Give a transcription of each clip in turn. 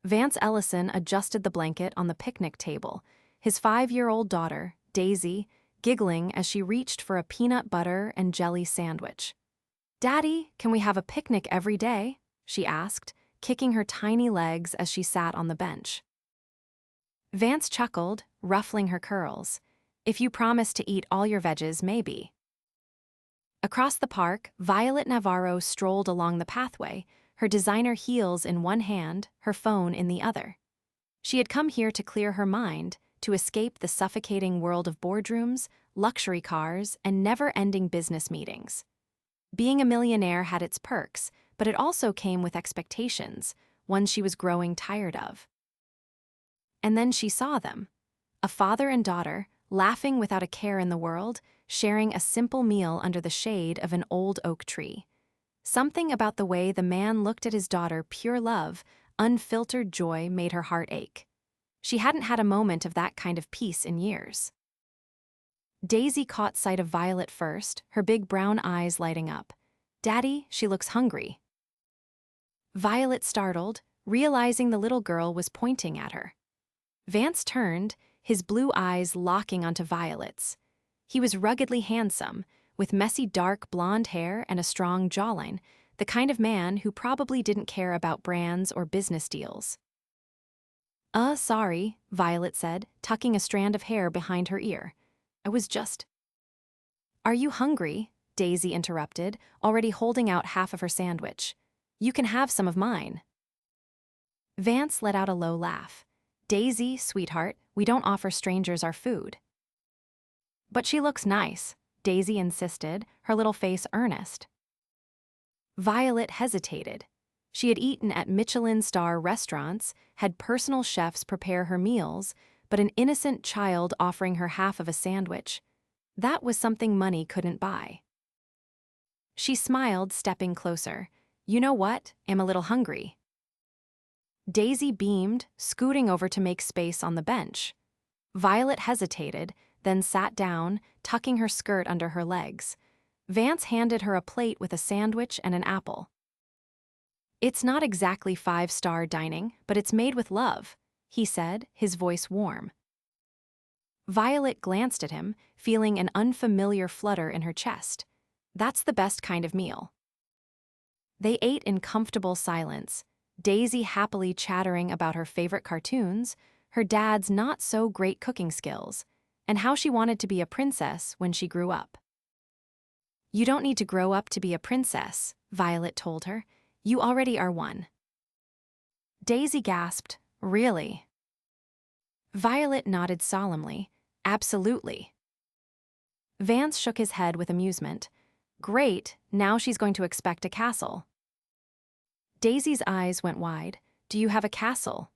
Vance Ellison adjusted the blanket on the picnic table, his 5-year-old daughter, Daisy, giggling as she reached for a peanut butter and jelly sandwich. "Daddy, can we have a picnic every day?" she asked, kicking her tiny legs as she sat on the bench. Vance chuckled, ruffling her curls. "If you promise to eat all your veggies, maybe." Across the park, Violet Navarro strolled along the pathway, her designer heels in one hand, her phone in the other. She had come here to clear her mind, to escape the suffocating world of boardrooms, luxury cars, and never-ending business meetings. Being a millionaire had its perks, but it also came with expectations, ones she was growing tired of. And then she saw them. A father and daughter, laughing without a care in the world, sharing a simple meal under the shade of an old oak tree. Something about the way the man looked at his daughter, pure love, unfiltered joy, made her heart ache. She hadn't had a moment of that kind of peace in years. Daisy caught sight of Violet first, her big brown eyes lighting up. "Daddy, she looks hungry." Violet startled, realizing the little girl was pointing at her. Vance turned, his blue eyes locking onto Violet's. He was ruggedly handsome, with messy dark blonde hair and a strong jawline, the kind of man who probably didn't care about brands or business deals. Sorry," Violet said, tucking a strand of hair behind her ear. "I was just—" "Are you hungry?" Daisy interrupted, already holding out half of her sandwich. "You can have some of mine." Vance let out a low laugh. "Daisy, sweetheart, we don't offer strangers our food." "But she looks nice," Daisy insisted, her little face earnest. Violet hesitated. She had eaten at Michelin-star restaurants, had personal chefs prepare her meals, but an innocent child offering her half of a sandwich, that was something money couldn't buy. She smiled, stepping closer. "You know what? I'm a little hungry." Daisy beamed, scooting over to make space on the bench. Violet hesitated, then sat down, tucking her skirt under her legs. Vance handed her a plate with a sandwich and an apple. "It's not exactly 5-star dining, but it's made with love," he said, his voice warm. Violet glanced at him, feeling an unfamiliar flutter in her chest. That's the best kind of meal. They ate in comfortable silence, Daisy happily chattering about her favorite cartoons, her dad's not-so-great cooking skills, and how she wanted to be a princess when she grew up. "You don't need to grow up to be a princess," Violet told her. "You already are one." Daisy gasped, "Really?" Violet nodded solemnly, "Absolutely." Vance shook his head with amusement. "Great, now she's going to expect a castle." Daisy's eyes went wide. "Do you have a castle?"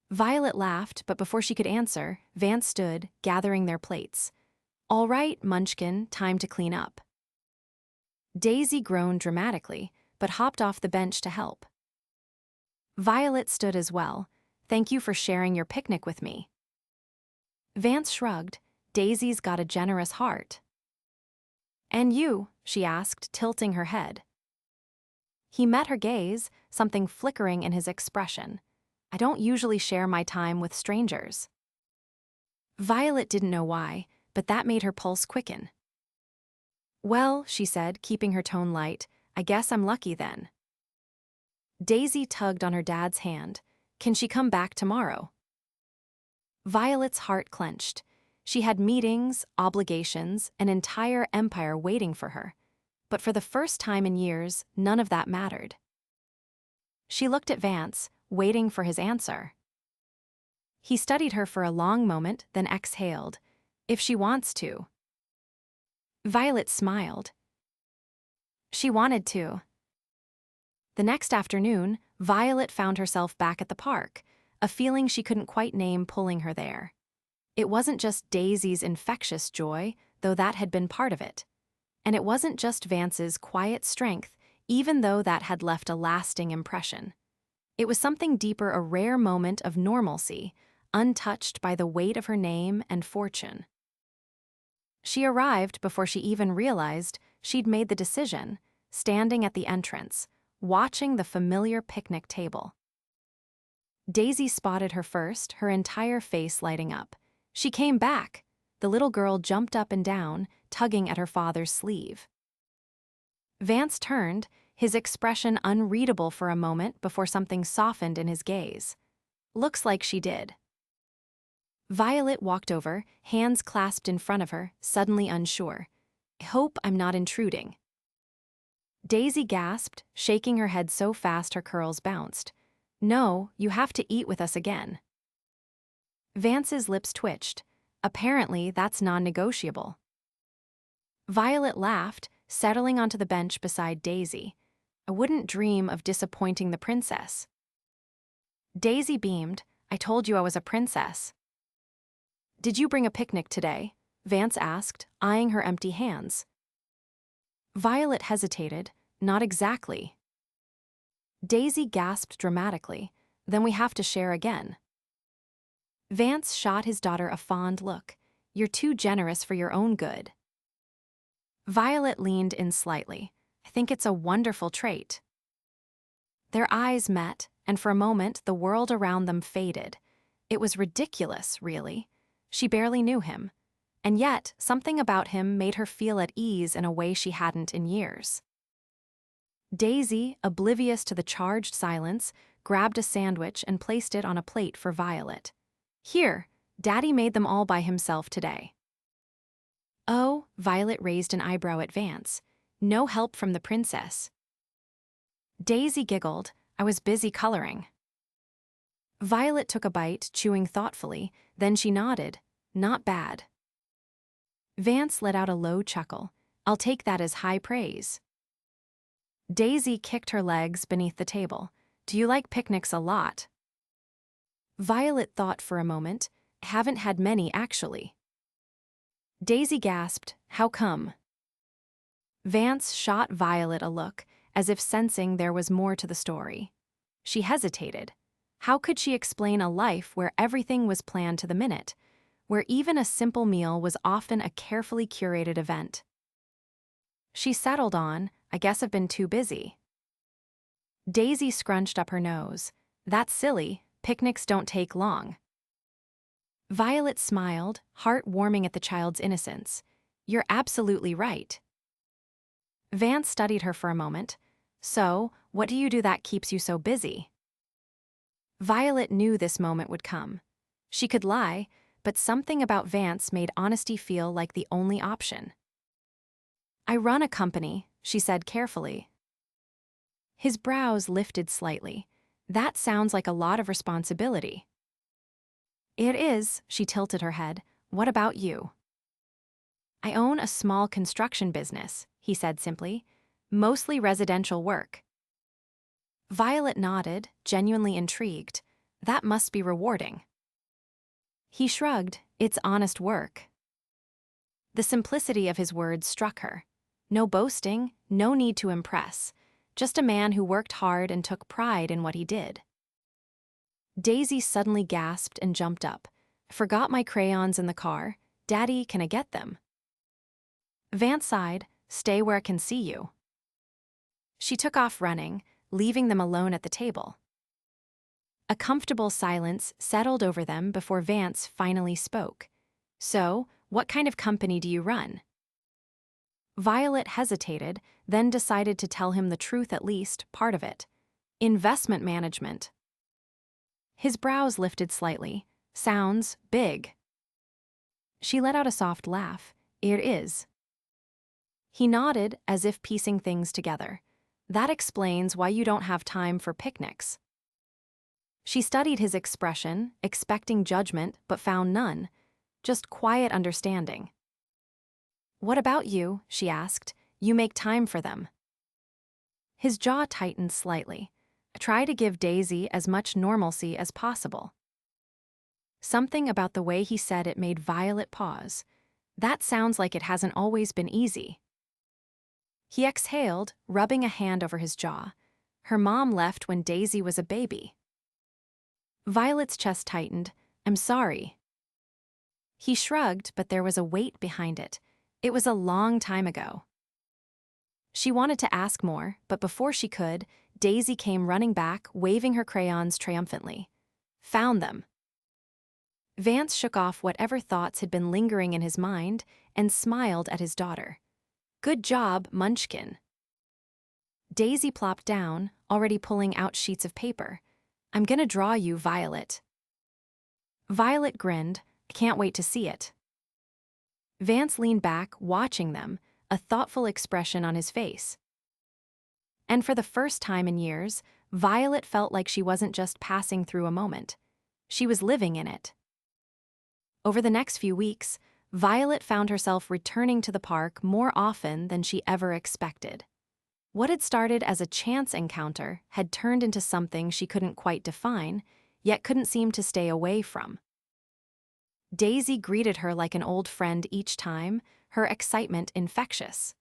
Violet laughed, but before she could answer, Vance stood, gathering their plates. "All right, Munchkin, time to clean up." Daisy groaned dramatically, but hopped off the bench to help. Violet stood as well. "Thank you for sharing your picnic with me." Vance shrugged. "Daisy's got a generous heart." "And you?" she asked, tilting her head. He met her gaze, something flickering in his expression. "I don't usually share my time with strangers." Violet didn't know why, but that made her pulse quicken. "Well," she said, keeping her tone light, "I guess I'm lucky then." Daisy tugged on her dad's hand. "Can she come back tomorrow?" Violet's heart clenched. She had meetings, obligations, an entire empire waiting for her. But for the first time in years, none of that mattered. She looked at Vance, waiting for his answer. He studied her for a long moment, then exhaled. "If she wants to." Violet smiled. She wanted to. The next afternoon, Violet found herself back at the park, a feeling she couldn't quite name pulling her there. It wasn't just Daisy's infectious joy, though that had been part of it. And it wasn't just Vance's quiet strength, even though that had left a lasting impression. It was something deeper, a rare moment of normalcy, untouched by the weight of her name and fortune. She arrived before she even realized she'd made the decision, standing at the entrance, watching the familiar picnic table. Daisy spotted her first, her entire face lighting up. She came back. The little girl jumped up and down, tugging at her father's sleeve. Vance turned, his expression unreadable for a moment before something softened in his gaze. Looks like she did. Violet walked over, hands clasped in front of her, suddenly unsure. I hope I'm not intruding. Daisy gasped, shaking her head so fast her curls bounced. No, you have to eat with us again. Vance's lips twitched. Apparently, that's non-negotiable. Violet laughed, settling onto the bench beside Daisy. I wouldn't dream of disappointing the princess. Daisy beamed. I told you I was a princess. Did you bring a picnic today? Vance asked, eyeing her empty hands. Violet hesitated. Not exactly. Daisy gasped dramatically. Then we have to share again. Vance shot his daughter a fond look. You're too generous for your own good. Violet leaned in slightly. I think it's a wonderful trait. Their eyes met, and for a moment the world around them faded. It was ridiculous, really. She barely knew him. And yet, something about him made her feel at ease in a way she hadn't in years. Daisy, oblivious to the charged silence, grabbed a sandwich and placed it on a plate for Violet. Here, Daddy made them all by himself today. Oh, Violet raised an eyebrow at Vance. No help from the princess. Daisy giggled. I was busy coloring. Violet took a bite, chewing thoughtfully, then she nodded. Not bad. Vance let out a low chuckle. I'll take that as high praise. Daisy kicked her legs beneath the table. Do you like picnics a lot? Violet thought for a moment. Haven't had many, actually. Daisy gasped. How come? Vance shot Violet a look, as if sensing there was more to the story. She hesitated. How could she explain a life where everything was planned to the minute, where even a simple meal was often a carefully curated event? She settled on, I guess I've been too busy. Daisy scrunched up her nose. That's silly, picnics don't take long. Violet smiled, heart warming at the child's innocence. You're absolutely right. Vance studied her for a moment. So, what do you do that keeps you so busy? Violet knew this moment would come. She could lie, but something about Vance made honesty feel like the only option. I run a company, she said carefully. His brows lifted slightly. That sounds like a lot of responsibility. It is, she tilted her head. What about you? I own a small construction business, he said simply. Mostly residential work. Violet nodded, genuinely intrigued. That must be rewarding. He shrugged. It's honest work. The simplicity of his words struck her. No boasting, no need to impress. Just a man who worked hard and took pride in what he did. Daisy suddenly gasped and jumped up. Forgot my crayons in the car. Daddy, can I get them? Vance sighed. Stay where I can see you. She took off running, leaving them alone at the table. A comfortable silence settled over them before Vance finally spoke. So, what kind of company do you run? Violet hesitated, then decided to tell him the truth, at least part of it. Investment management. His brows lifted slightly. Sounds big. She let out a soft laugh. It is. He nodded, as if piecing things together. That explains why you don't have time for picnics. She studied his expression, expecting judgment, but found none. Just quiet understanding. What about you? She asked. You make time for them. His jaw tightened slightly. Try to give Daisy as much normalcy as possible. Something about the way he said it made Violet pause. That sounds like it hasn't always been easy. He exhaled, rubbing a hand over his jaw. Her mom left when Daisy was a baby. Violet's chest tightened. I'm sorry. He shrugged, but there was a weight behind it. It was a long time ago. She wanted to ask more, but before she could, Daisy came running back, waving her crayons triumphantly. Found them. Vance shook off whatever thoughts had been lingering in his mind and smiled at his daughter. Good job, Munchkin. Daisy plopped down, already pulling out sheets of paper. I'm gonna draw you, Violet. Violet grinned. I can't wait to see it. Vance leaned back, watching them, a thoughtful expression on his face. And for the first time in years, Violet felt like she wasn't just passing through a moment. She was living in it. Over the next few weeks, Violet found herself returning to the park more often than she ever expected. What had started as a chance encounter had turned into something she couldn't quite define, yet couldn't seem to stay away from. Daisy greeted her like an old friend each time, her excitement infectious.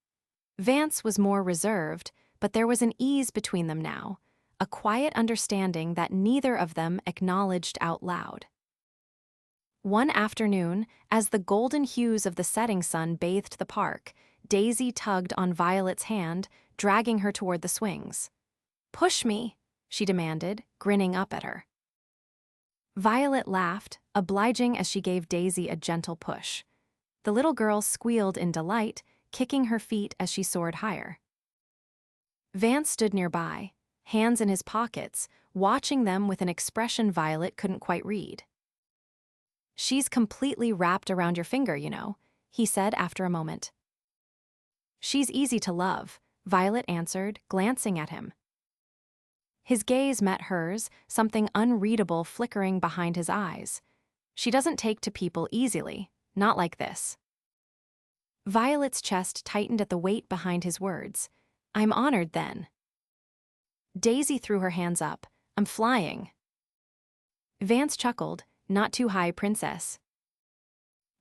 Vance was more reserved, but there was an ease between them now, a quiet understanding that neither of them acknowledged out loud. One afternoon, as the golden hues of the setting sun bathed the park, Daisy tugged on Violet's hand, dragging her toward the swings. "Push me," she demanded, grinning up at her. Violet laughed, obliging as she gave Daisy a gentle push. The little girl squealed in delight, kicking her feet as she soared higher. Vance stood nearby, hands in his pockets, watching them with an expression Violet couldn't quite read. "She's completely wrapped around your finger, you know," he said after a moment. "She's easy to love," Violet answered, glancing at him. His gaze met hers, something unreadable flickering behind his eyes. "She doesn't take to people easily, not like this." Violet's chest tightened at the weight behind his words. "I'm honored then." Daisy threw her hands up. "I'm flying." Vance chuckled. "Not too high, princess."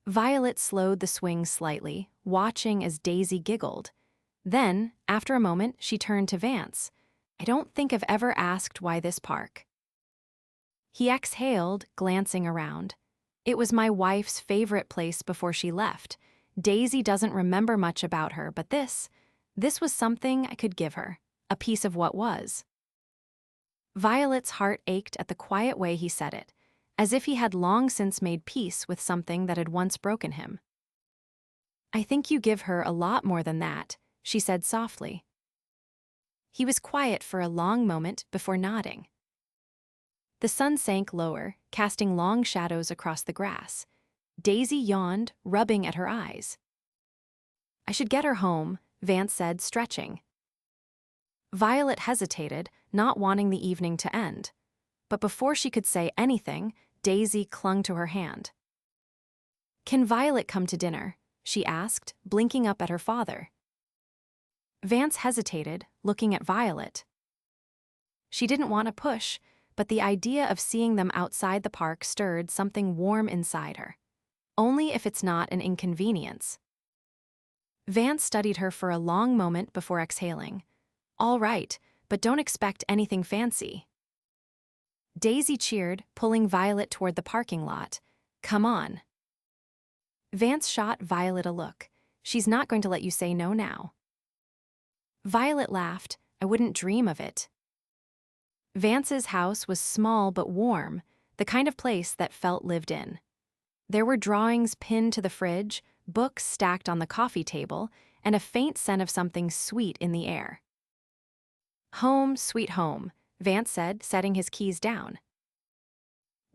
Violet slowed the swing slightly, watching as Daisy giggled. Then, after a moment, she turned to Vance. "I don't think I've ever asked why this park." He exhaled, glancing around. "It was my wife's favorite place before she left. Daisy doesn't remember much about her, but this was something I could give her, a piece of what was." Violet's heart ached at the quiet way he said it, as if he had long since made peace with something that had once broken him. "I think you give her a lot more than that," she said softly. He was quiet for a long moment before nodding. The sun sank lower, casting long shadows across the grass. Daisy yawned, rubbing at her eyes. "I should get her home," Vance said, stretching. Violet hesitated, not wanting the evening to end. But before she could say anything, Daisy clung to her hand. "Can Violet come to dinner?" she asked, blinking up at her father. Vance hesitated, looking at Violet. She didn't want to push, but the idea of seeing them outside the park stirred something warm inside her. Only if it's not an inconvenience. Vance studied her for a long moment before exhaling. "All right, but don't expect anything fancy." Daisy cheered, pulling Violet toward the parking lot. "Come on." Vance shot Violet a look. "She's not going to let you say no now." Violet laughed. "I wouldn't dream of it." Vance's house was small but warm, the kind of place that felt lived in. There were drawings pinned to the fridge, books stacked on the coffee table, and a faint scent of something sweet in the air. "Home, sweet home," Vance said, setting his keys down.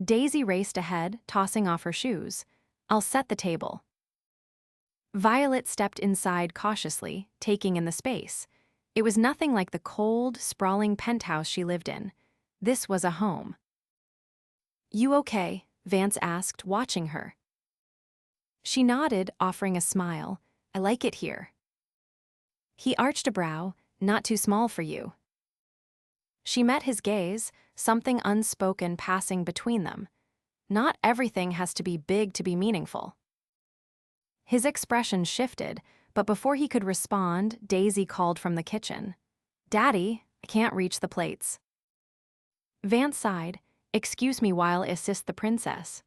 Daisy raced ahead, tossing off her shoes. "I'll set the table." Violet stepped inside cautiously, taking in the space. It was nothing like the cold, sprawling penthouse she lived in. This was a home. "You okay?" Vance asked, watching her. She nodded, offering a smile. "I like it here." He arched a brow. "Not too small for you." She met his gaze, something unspoken passing between them. Not everything has to be big to be meaningful. His expression shifted, but before he could respond, Daisy called from the kitchen. "Daddy, I can't reach the plates." Vance sighed. "Excuse me while I assist the princess."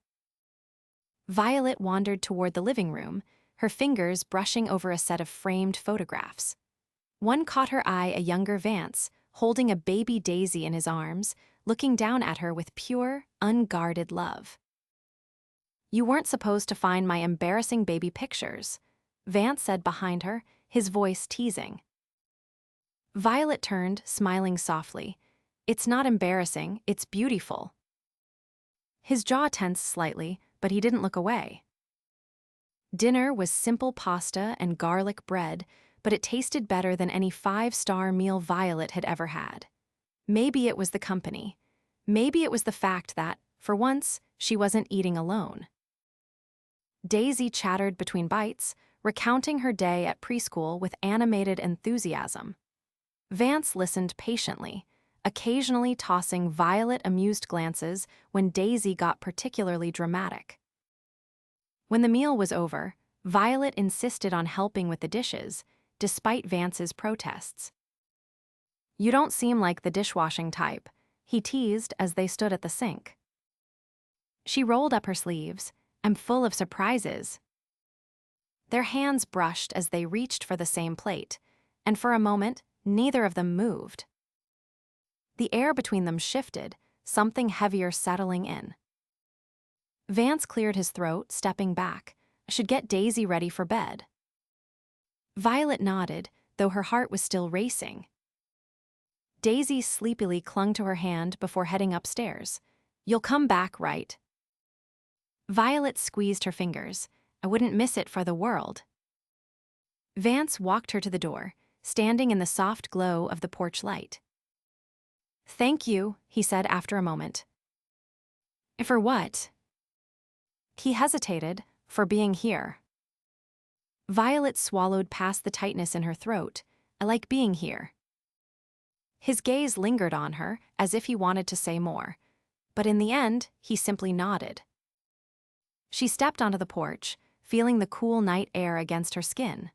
Violet wandered toward the living room, her fingers brushing over a set of framed photographs. One caught her eye, a younger Vance, holding a baby Daisy in his arms, looking down at her with pure, unguarded love. "You weren't supposed to find my embarrassing baby pictures," Vance said behind her, his voice teasing. Violet turned, smiling softly. "It's not embarrassing, it's beautiful." His jaw tensed slightly, but he didn't look away. Dinner was simple pasta and garlic bread, but it tasted better than any five-star meal Violet had ever had. Maybe it was the company. Maybe it was the fact that, for once, she wasn't eating alone. Daisy chattered between bites, recounting her day at preschool with animated enthusiasm. Vance listened patiently, occasionally tossing Violet-amused glances when Daisy got particularly dramatic. When the meal was over, Violet insisted on helping with the dishes, despite Vance's protests. "You don't seem like the dishwashing type," he teased as they stood at the sink. She rolled up her sleeves. "I'm full of surprises." Their hands brushed as they reached for the same plate, and for a moment, neither of them moved. The air between them shifted, something heavier settling in. Vance cleared his throat, stepping back. "Should get Daisy ready for bed." Violet nodded, though her heart was still racing. Daisy sleepily clung to her hand before heading upstairs. "You'll come back, right?" Violet squeezed her fingers. "I wouldn't miss it for the world." Vance walked her to the door, standing in the soft glow of the porch light. "Thank you," he said after a moment. "For what?" He hesitated. "For being here." Violet swallowed past the tightness in her throat. "I like being here." His gaze lingered on her, as if he wanted to say more. But in the end, he simply nodded. She stepped onto the porch, feeling the cool night air against her skin.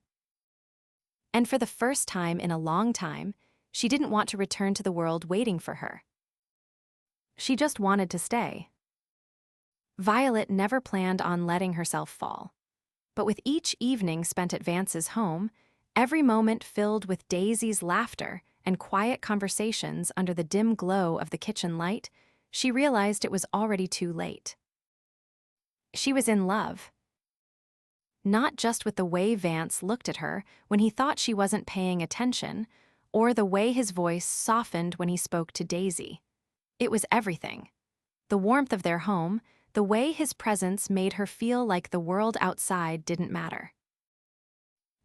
And for the first time in a long time, she didn't want to return to the world waiting for her. She just wanted to stay. Violet never planned on letting herself fall. But with each evening spent at Vance's home, every moment filled with Daisy's laughter and quiet conversations under the dim glow of the kitchen light, she realized it was already too late. She was in love. Not just with the way Vance looked at her when he thought she wasn't paying attention, or the way his voice softened when he spoke to Daisy. It was everything. The warmth of their home, the way his presence made her feel like the world outside didn't matter.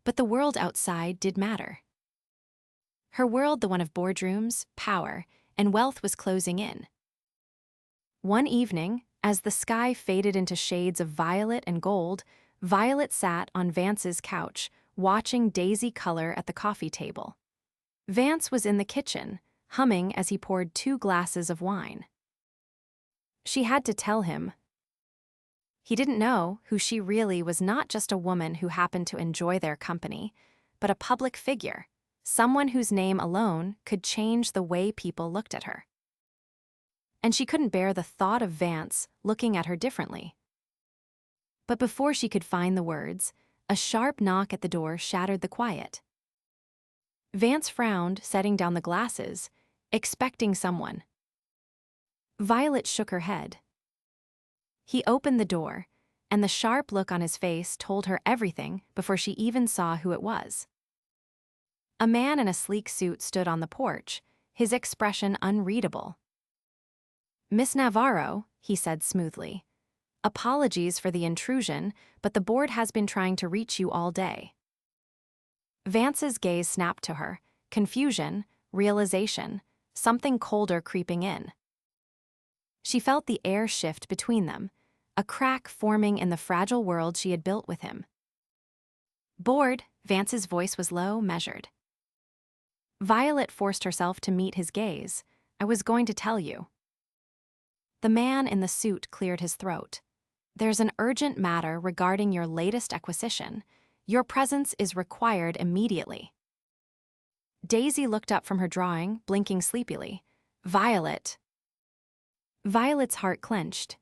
But the world outside did matter. Her world, the one of boardrooms, power, and wealth, was closing in. One evening, as the sky faded into shades of violet and gold, Violet sat on Vance's couch, watching Daisy color at the coffee table. Vance was in the kitchen, humming as he poured 2 glasses of wine. She had to tell him. He didn't know who she really was, not just a woman who happened to enjoy their company, but a public figure, someone whose name alone could change the way people looked at her. And she couldn't bear the thought of Vance looking at her differently. But before she could find the words, a sharp knock at the door shattered the quiet. Vance frowned, setting down the glasses, expecting someone. Violet shook her head. He opened the door, and the sharp look on his face told her everything before she even saw who it was. A man in a sleek suit stood on the porch, his expression unreadable. "Miss Navarro," he said smoothly. "Apologies for the intrusion, but the board has been trying to reach you all day." Vance's gaze snapped to her, confusion, realization, something colder creeping in. She felt the air shift between them, a crack forming in the fragile world she had built with him. "Bored," Vance's voice was low, measured. Violet forced herself to meet his gaze. "I was going to tell you." The man in the suit cleared his throat. "There's an urgent matter regarding your latest acquisition. Your presence is required immediately." Daisy looked up from her drawing, blinking sleepily. "Violet." Violet's heart clenched.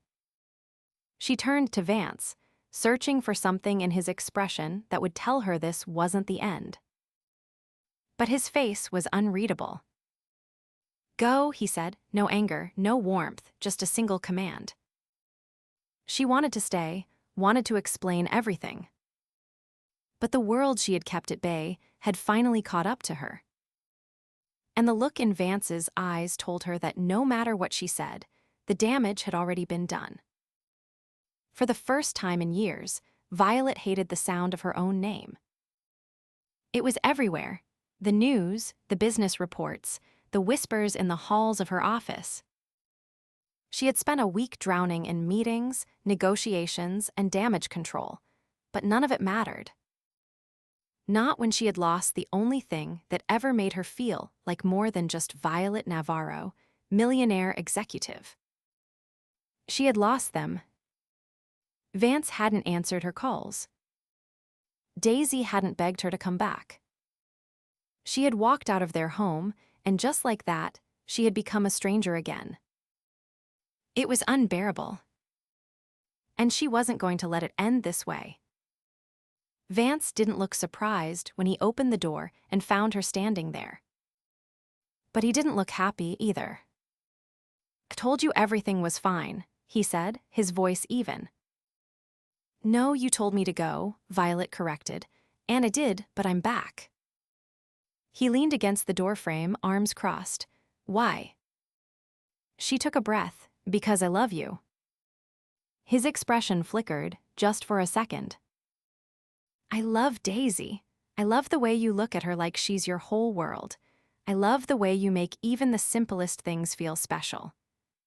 She turned to Vance, searching for something in his expression that would tell her this wasn't the end. But his face was unreadable. Go, he said, no anger, no warmth, just a single command. She wanted to stay, wanted to explain everything. But the world she had kept at bay had finally caught up to her. And the look in Vance's eyes told her that no matter what she said, the damage had already been done. For the first time in years, Violet hated the sound of her own name. It was everywhere: the news, the business reports, the whispers in the halls of her office. She had spent a week drowning in meetings, negotiations, and damage control, but none of it mattered. Not when she had lost the only thing that ever made her feel like more than just Violet Navarro, millionaire executive. She had lost them. Vance hadn't answered her calls. Daisy hadn't begged her to come back. She had walked out of their home, and just like that, she had become a stranger again. It was unbearable. And she wasn't going to let it end this way. Vance didn't look surprised when he opened the door and found her standing there. But he didn't look happy either. "I told you everything was fine," he said, his voice even. "No, you told me to go," Violet corrected. "And I did, but I'm back." He leaned against the doorframe, arms crossed. "Why?" She took a breath. "Because I love you." His expression flickered, just for a second. "I love Daisy. I love the way you look at her like she's your whole world. I love the way you make even the simplest things feel special.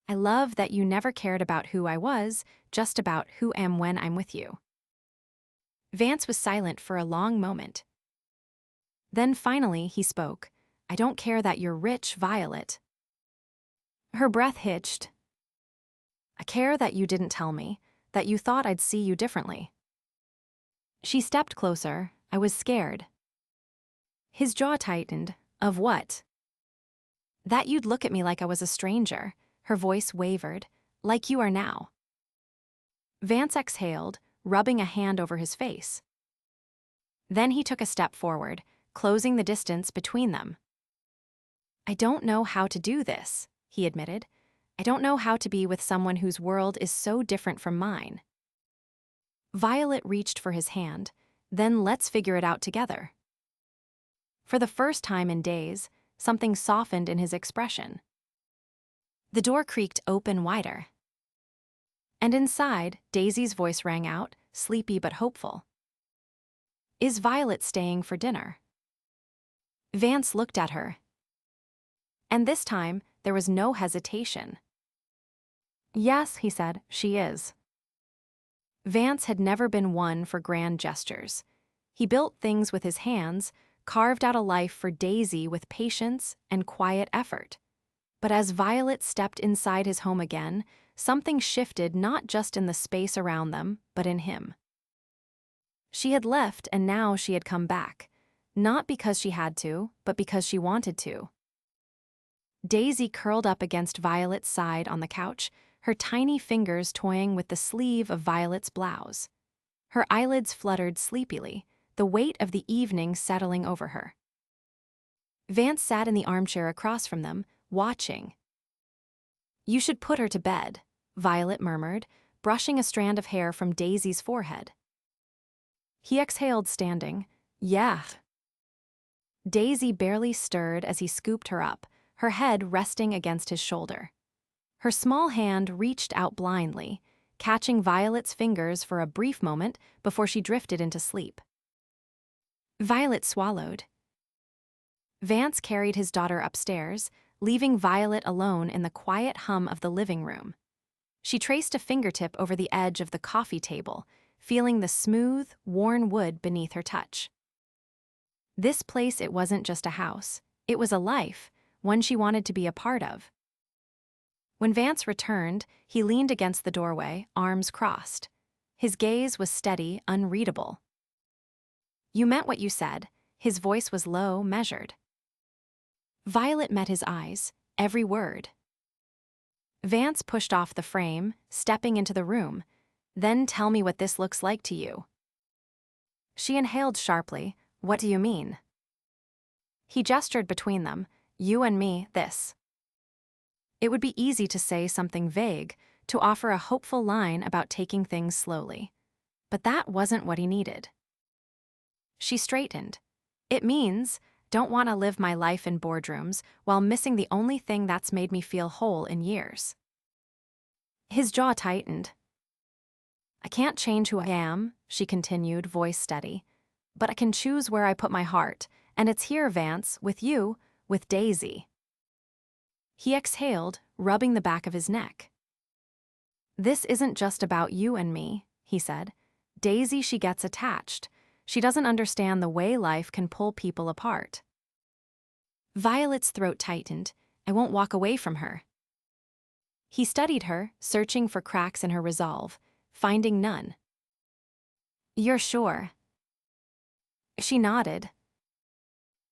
I love that you never cared about who I was, just about who I am when I'm with you." Vance was silent for a long moment. Then finally he spoke. "I don't care that you're rich, Violet." Her breath hitched. "I care that you didn't tell me, that you thought I'd see you differently." She stepped closer. "I was scared." His jaw tightened. "Of what?" "That you'd look at me like I was a stranger." Her voice wavered. "Like you are now." Vance exhaled, rubbing a hand over his face. Then he took a step forward, closing the distance between them. "I don't know how to do this," he admitted. "I don't know how to be with someone whose world is so different from mine." Violet reached for his hand. "Then let's figure it out together." For the first time in days, something softened in his expression. The door creaked open wider. And inside, Daisy's voice rang out, sleepy but hopeful. "Is Violet staying for dinner?" Vance looked at her. And this time, there was no hesitation. "Yes," he said, "she is." Vance had never been one for grand gestures. He built things with his hands, carved out a life for Daisy with patience and quiet effort. But as Violet stepped inside his home again, something shifted not just in the space around them, but in him. She had left and now she had come back, not because she had to, but because she wanted to. Daisy curled up against Violet's side on the couch, her tiny fingers toying with the sleeve of Violet's blouse. Her eyelids fluttered sleepily, the weight of the evening settling over her. Vance sat in the armchair across from them, watching. "You should put her to bed," Violet murmured, brushing a strand of hair from Daisy's forehead. He exhaled, standing. "Yeah." Daisy barely stirred as he scooped her up, her head resting against his shoulder. Her small hand reached out blindly, catching Violet's fingers for a brief moment before she drifted into sleep. Violet swallowed. Vance carried his daughter upstairs, leaving Violet alone in the quiet hum of the living room. She traced a fingertip over the edge of the coffee table, feeling the smooth, worn wood beneath her touch. This place, it wasn't just a house. It was a life, one she wanted to be a part of. When Vance returned, he leaned against the doorway, arms crossed. His gaze was steady, unreadable. "You meant what you said." His voice was low, measured. Violet met his eyes, every word. Vance pushed off the frame, stepping into the room. "Then tell me what this looks like to you." She inhaled sharply. "What do you mean?" He gestured between them. "You and me, this." It would be easy to say something vague, to offer a hopeful line about taking things slowly. But that wasn't what he needed. She straightened. It means, don't want to live my life in boardrooms while missing the only thing that's made me feel whole in years. His jaw tightened. I can't change who I am, she continued, voice steady. But I can choose where I put my heart, and it's here, Vance, with you, with Daisy. He exhaled, rubbing the back of his neck. This isn't just about you and me, he said. Daisy, she gets attached. She doesn't understand the way life can pull people apart. Violet's throat tightened. I won't walk away from her. He studied her, searching for cracks in her resolve, finding none. You're sure? She nodded.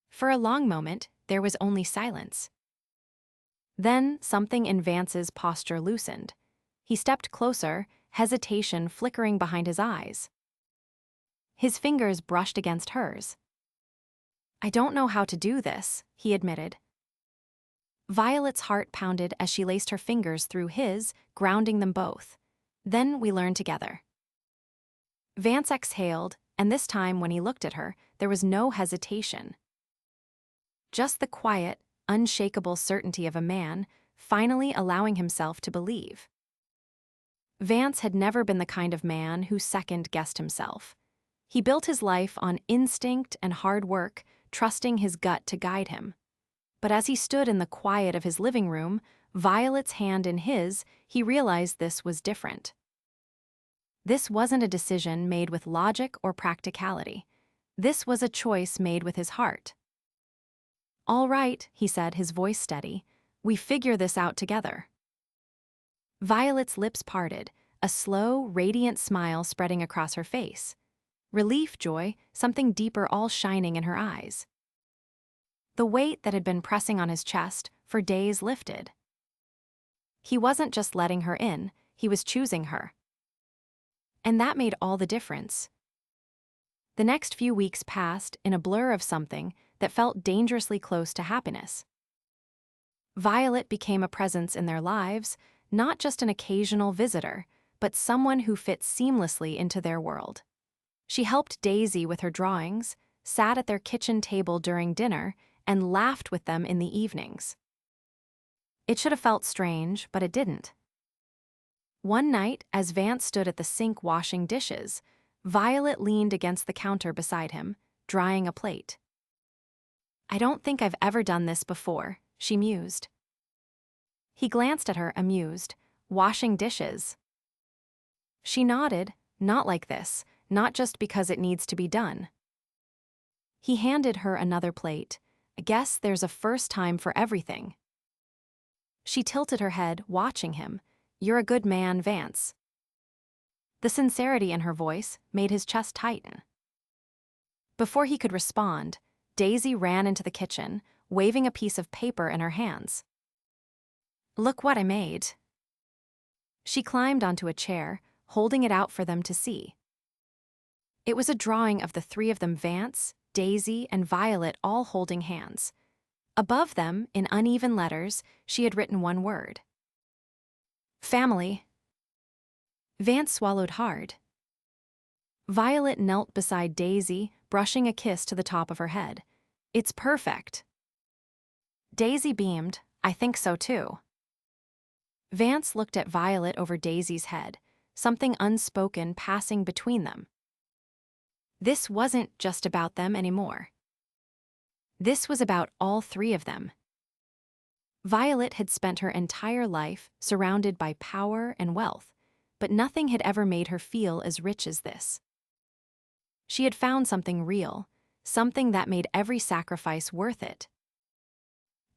For a long moment, there was only silence. Then something in Vance's posture loosened. He stepped closer, hesitation flickering behind his eyes. His fingers brushed against hers. I don't know how to do this, he admitted. Violet's heart pounded as she laced her fingers through his, grounding them both. Then we learned together. Vance exhaled, and this time when he looked at her, there was no hesitation. Just the quiet, unshakable certainty of a man finally allowing himself to believe. Vance had never been the kind of man who second-guessed himself. He built his life on instinct and hard work, trusting his gut to guide him. But as he stood in the quiet of his living room, Violet's hand in his, he realized this was different. This wasn't a decision made with logic or practicality. This was a choice made with his heart. All right, he said, his voice steady. We figure this out together. Violet's lips parted, a slow, radiant smile spreading across her face. Relief, joy, something deeper all shining in her eyes. The weight that had been pressing on his chest for days lifted. He wasn't just letting her in, he was choosing her. And that made all the difference. The next few weeks passed in a blur of something that felt dangerously close to happiness. Violet became a presence in their lives, not just an occasional visitor, but someone who fit seamlessly into their world. She helped Daisy with her drawings, sat at their kitchen table during dinner, and laughed with them in the evenings. It should have felt strange, but it didn't. One night, as Vance stood at the sink washing dishes, Violet leaned against the counter beside him, drying a plate. I don't think I've ever done this before, she mused. He glanced at her, amused. Washing dishes. She nodded, not like this, not just because it needs to be done. He handed her another plate. I guess there's a first time for everything. She tilted her head, watching him. You're a good man, Vance. The sincerity in her voice made his chest tighten. Before he could respond, Daisy ran into the kitchen, waving a piece of paper in her hands. Look what I made. She climbed onto a chair, holding it out for them to see. It was a drawing of the three of them, Vance, Daisy, and Violet, all holding hands. Above them, in uneven letters, she had written one word. Family. Vance swallowed hard. Violet knelt beside Daisy, brushing a kiss to the top of her head. It's perfect. Daisy beamed. I think so too. Vance looked at Violet over Daisy's head, something unspoken passing between them. This wasn't just about them anymore. This was about all three of them. Violet had spent her entire life surrounded by power and wealth, but nothing had ever made her feel as rich as this. She had found something real, something that made every sacrifice worth it.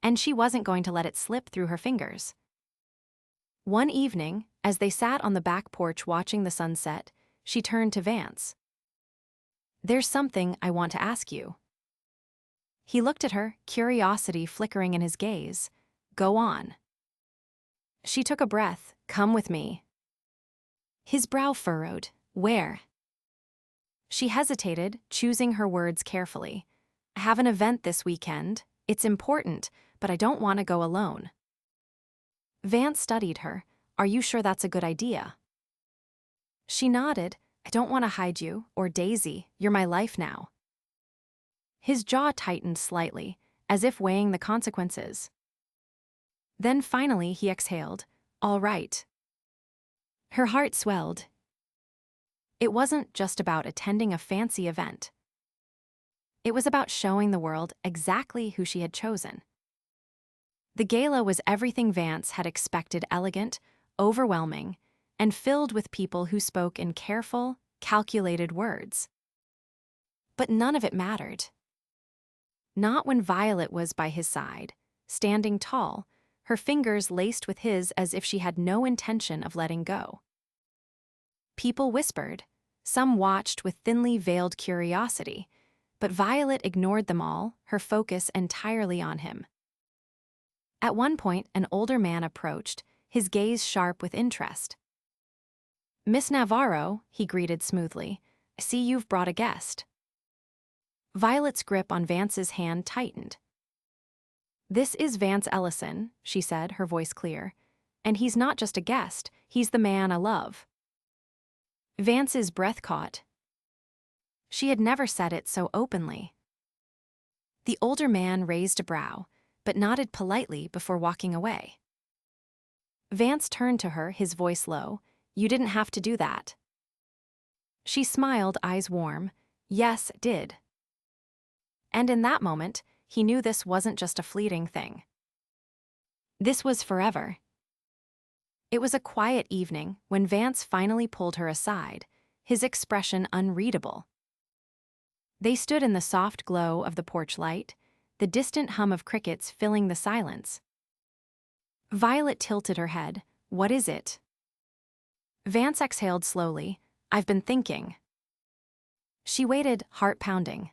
And she wasn't going to let it slip through her fingers. One evening, as they sat on the back porch watching the sunset, she turned to Vance. There's something I want to ask you. He looked at her, curiosity flickering in his gaze. Go on. She took a breath. Come with me. His brow furrowed. Where? She hesitated, choosing her words carefully. I have an event this weekend. It's important, but I don't want to go alone. Vance studied her. Are you sure that's a good idea? She nodded. I don't want to hide you, or Daisy, you're my life now. His jaw tightened slightly, as if weighing the consequences. Then finally he exhaled. All right. Her heart swelled. It wasn't just about attending a fancy event. It was about showing the world exactly who she had chosen. The gala was everything Vance had expected: elegant, overwhelming, and filled with people who spoke in careful, calculated words. But none of it mattered. Not when Violet was by his side, standing tall, her fingers laced with his as if she had no intention of letting go. People whispered. Some watched with thinly veiled curiosity, but Violet ignored them all, her focus entirely on him. At one point, an older man approached, his gaze sharp with interest. Miss Navarro, he greeted smoothly, I see you've brought a guest. Violet's grip on Vance's hand tightened. This is Vance Ellison, she said, her voice clear. And he's not just a guest, he's the man I love. Vance's breath caught. She had never said it so openly. The older man raised a brow, but nodded politely before walking away. Vance turned to her, his voice low. You didn't have to do that. She smiled, eyes warm. Yes, it did. And in that moment, he knew this wasn't just a fleeting thing. This was forever. It was a quiet evening when Vance finally pulled her aside, his expression unreadable. They stood in the soft glow of the porch light, the distant hum of crickets filling the silence. Violet tilted her head. What is it? Vance exhaled slowly. I've been thinking. She waited, heart pounding.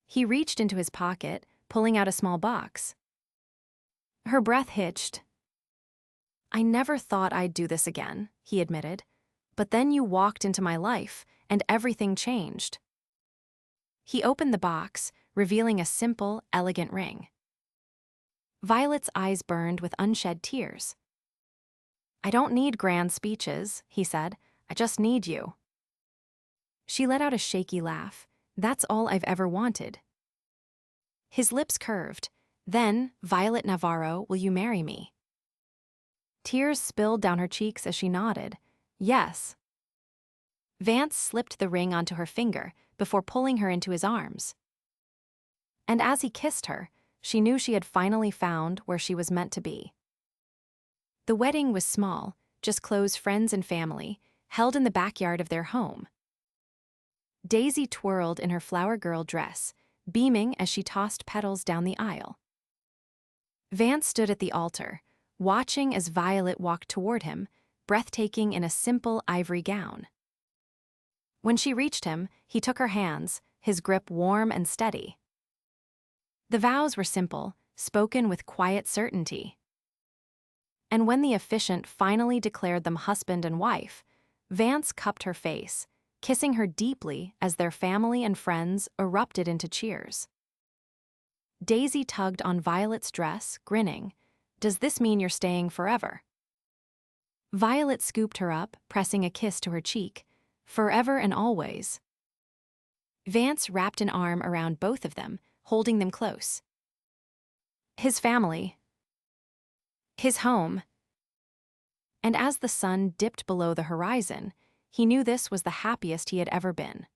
He reached into his pocket, pulling out a small box. Her breath hitched. I never thought I'd do this again, he admitted. But then you walked into my life, and everything changed. He opened the box, revealing a simple, elegant ring. Violet's eyes burned with unshed tears. I don't need grand speeches, he said. I just need you. She let out a shaky laugh. That's all I've ever wanted. His lips curved. Then, Violet Navarro, will you marry me? Tears spilled down her cheeks as she nodded. Yes. Vance slipped the ring onto her finger before pulling her into his arms. And as he kissed her, she knew she had finally found where she was meant to be. The wedding was small, just close friends and family, held in the backyard of their home. Daisy twirled in her flower girl dress, beaming as she tossed petals down the aisle. Vance stood at the altar, watching as Violet walked toward him, breathtaking in a simple ivory gown. When she reached him, he took her hands, his grip warm and steady. The vows were simple, spoken with quiet certainty. And when the officiant finally declared them husband and wife, Vance cupped her face, kissing her deeply as their family and friends erupted into cheers. Daisy tugged on Violet's dress, grinning. Does this mean you're staying forever? Violet scooped her up, pressing a kiss to her cheek. Forever and always. Vance wrapped an arm around both of them, holding them close. His family. His home. And as the sun dipped below the horizon, he knew this was the happiest he had ever been.